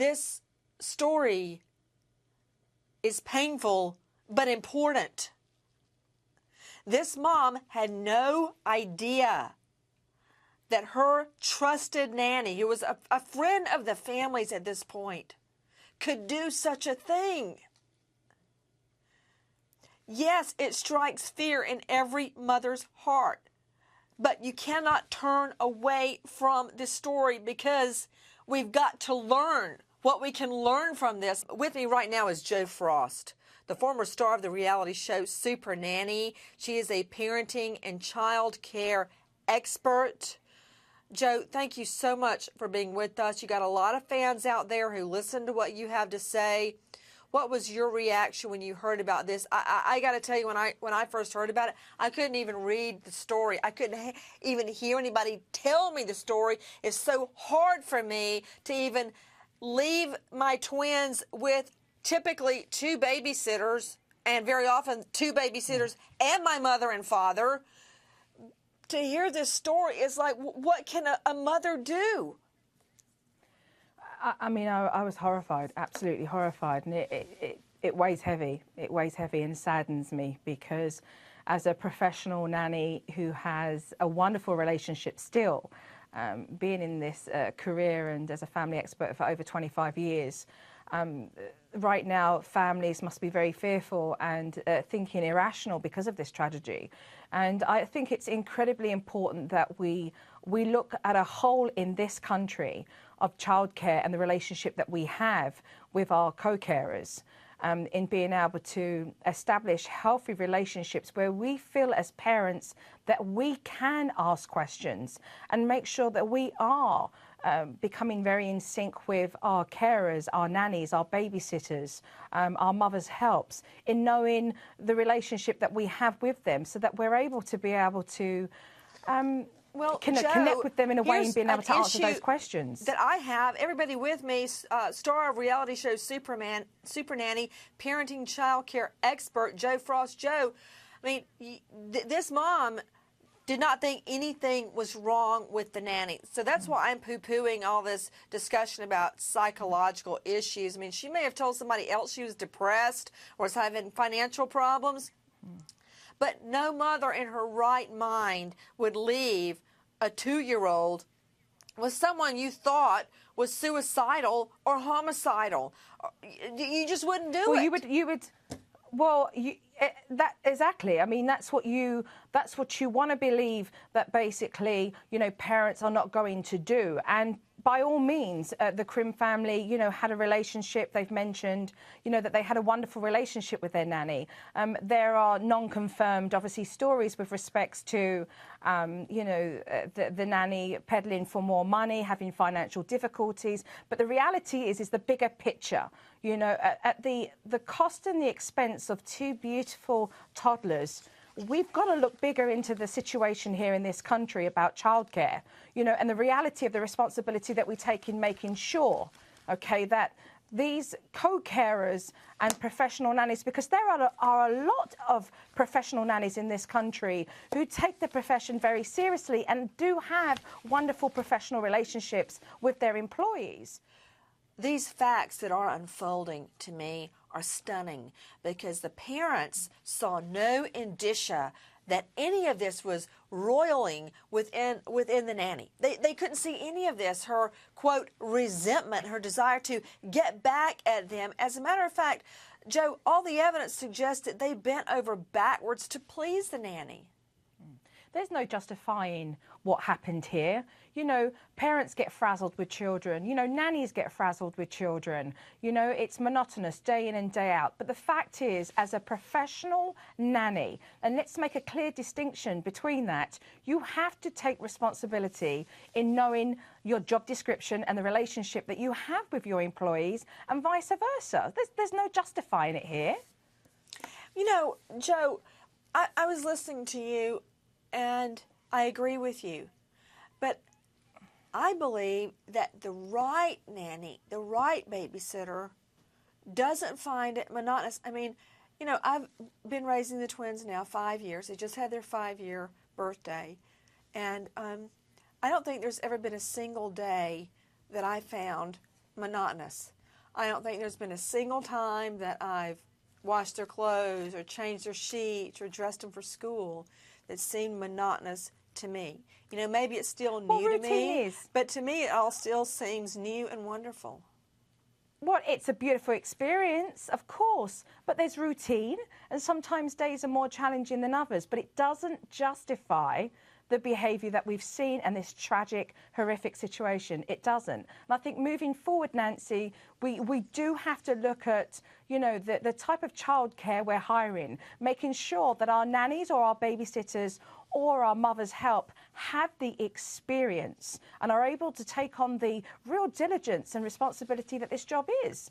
this story is painful but important. This mom had no idea that her trusted nanny, who was a friend of the family's at this point, could do such a thing. Yes, it strikes fear in every mother's heart, but you cannot turn away from this story because we've got to learn what we can learn from this. With me right now is Jo Frost, the former star of the reality show Supernanny. She is a parenting and child care expert. Jo, thank you so much for being with us. You got a lot of fans out there who listen to what you have to say. What was your reaction when you heard about this? I got to tell you, when I first heard about it, I couldn't even read the story. I couldn't even hear anybody tell me the story. It's so hard for me to even leave my twins with typically two babysitters, and very often two babysitters and my mother and father. To hear this story is like, what can a mother do? I mean, I was horrified, absolutely horrified, and it weighs heavy. It weighs heavy and saddens me because as a professional nanny who has a wonderful relationship still, being in this career and as a family expert for over 25 years, right now families must be very fearful and thinking irrational because of this tragedy. And I think it's incredibly important that we look at a whole in this country of childcare and the relationship that we have with our co-carers, in being able to establish healthy relationships where we feel as parents that we can ask questions and make sure that we are becoming very in sync with our carers, our nannies, our babysitters, our mothers' helps, in knowing the relationship that we have with them so that we're able to connect with them in a way and being able to answer those questions. That I have, everybody with me, star of reality show Supernanny, parenting childcare expert, Jo Frost. Jo, I mean, this mom did not think anything was wrong with the nanny. So that's why I'm poo-pooing all this discussion about psychological issues. I mean, she may have told somebody else she was depressed or was having financial problems. But no mother in her right mind would leave a 2-year-old with someone you thought was suicidal or homicidal. You just wouldn't do it. That exactly. I mean, that's what you want to believe, that basically, you know, parents are not going to do. And by all means, the Krim family, you know, had a relationship. They've mentioned, you know, that they had a wonderful relationship with their nanny. There are non-confirmed, obviously, stories with respects to, you know, the nanny peddling for more money, having financial difficulties. But the reality is the bigger picture. You know, at the cost and the expense of two beautiful toddlers, we've got to look bigger into the situation here in this country about childcare, you know, and the reality of the responsibility that we take in making sure, okay, that these co-carers and professional nannies, because there are a lot of professional nannies in this country who take the profession very seriously and do have wonderful professional relationships with their employees. These facts that are unfolding to me are stunning because the parents saw no indicia that any of this was roiling within the nanny. They couldn't see any of this, her, quote, resentment, her desire to get back at them. As a matter of fact, Jo, all the evidence suggests that they bent over backwards to please the nanny. There's no justifying what happened here. You know, parents get frazzled with children. You know, nannies get frazzled with children. You know, it's monotonous day in and day out. But the fact is, as a professional nanny, and let's make a clear distinction between that, you have to take responsibility in knowing your job description and the relationship that you have with your employees and vice versa. There's no justifying it here. You know, Jo, I was listening to you, and I agree with you. But I believe that the right nanny, the right babysitter, doesn't find it monotonous. I mean, you know, I've been raising the twins now 5 years. They just had their 5-year birthday. And I don't think there's ever been a single day that I found monotonous. I don't think there's been a single time that I've washed their clothes or changed their sheets or dressed them for school that seemed monotonous to me. You know, maybe it's still new to me, but to me it all still seems new and wonderful. Well, it's a beautiful experience, of course, but there's routine, and sometimes days are more challenging than others, but it doesn't justify the behaviour that we've seen and this tragic, horrific situation. It doesn't. And I think moving forward, Nancy, we do have to look at, you know, the type of childcare we're hiring, making sure that our nannies or our babysitters or our mothers' help have the experience and are able to take on the real diligence and responsibility that this job is.